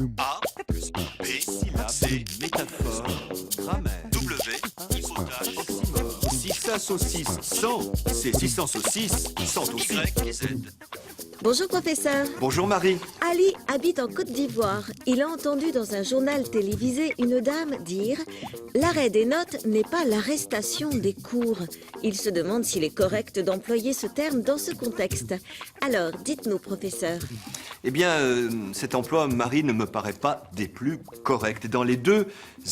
A plus B, C, métaphore, grammaire, W, faussages, oxymore. Si ça saucisse 100, c'est 600 saucisses, 100 aussi. Y et Z. Bonjour professeur. Bonjour Marie. Ali habite en Côte d'Ivoire. Il a entendu dans un journal télévisé une dame dire « L'arrêt des notes n'est pas l'arrestation des cours ». Il se demande s'il est correct d'employer ce terme dans ce contexte. Alors, dites-nous professeur. Eh bien, cet emploi, Marie, ne me paraît pas des plus corrects. Dans les deux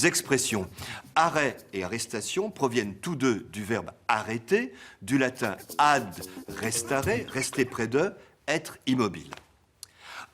expressions, arrêt et arrestation proviennent tous deux du verbe arrêter, du latin ad restare, rester près de, être immobile.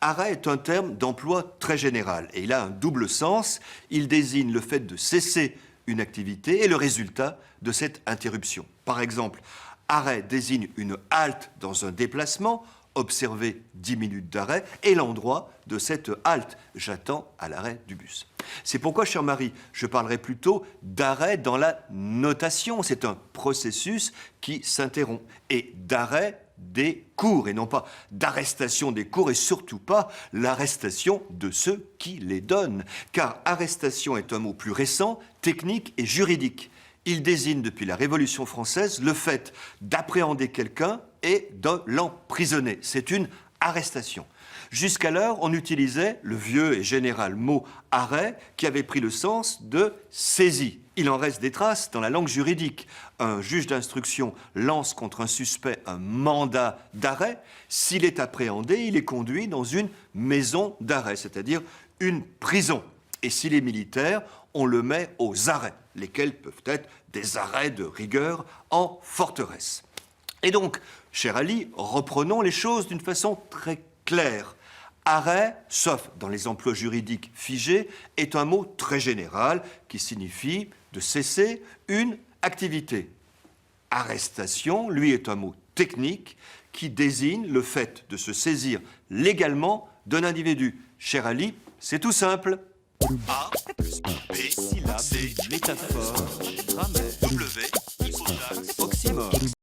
Arrêt est un terme d'emploi très général et il a un double sens. Il désigne le fait de cesser une activité et le résultat de cette interruption. Par exemple, arrêt désigne une halte dans un déplacement, observer 10 minutes d'arrêt, et l'endroit de cette halte. J'attends à l'arrêt du bus. C'est pourquoi, chère Marie, je parlerai plutôt d'arrêt dans la notation. C'est un processus qui s'interrompt. Et d'arrêt des cours, et non pas d'arrestation des cours, et surtout pas l'arrestation de ceux qui les donnent. Car arrestation est un mot plus récent, technique et juridique. Il désigne depuis la Révolution française le fait d'appréhender quelqu'un et de l'emprisonner. C'est une arrestation. Jusqu'alors, on utilisait le vieux et général mot « arrêt » qui avait pris le sens de « saisie ». Il en reste des traces dans la langue juridique. Un juge d'instruction lance contre un suspect un mandat d'arrêt. S'il est appréhendé, il est conduit dans une maison d'arrêt, c'est-à-dire une prison. Et s'il est militaire, on le met aux arrêts, lesquels peuvent être des arrêts de rigueur en forteresse. Et donc, cher Ali, reprenons les choses d'une façon très claire. Arrêt, sauf dans les emplois juridiques figés, est un mot très général qui signifie de cesser une activité. Arrestation, lui, est un mot technique qui désigne le fait de se saisir légalement d'un individu. Cher Ali, c'est tout simple. A plus B, syllabe, C, métaphore, grammaire, W, faussages, oxymore.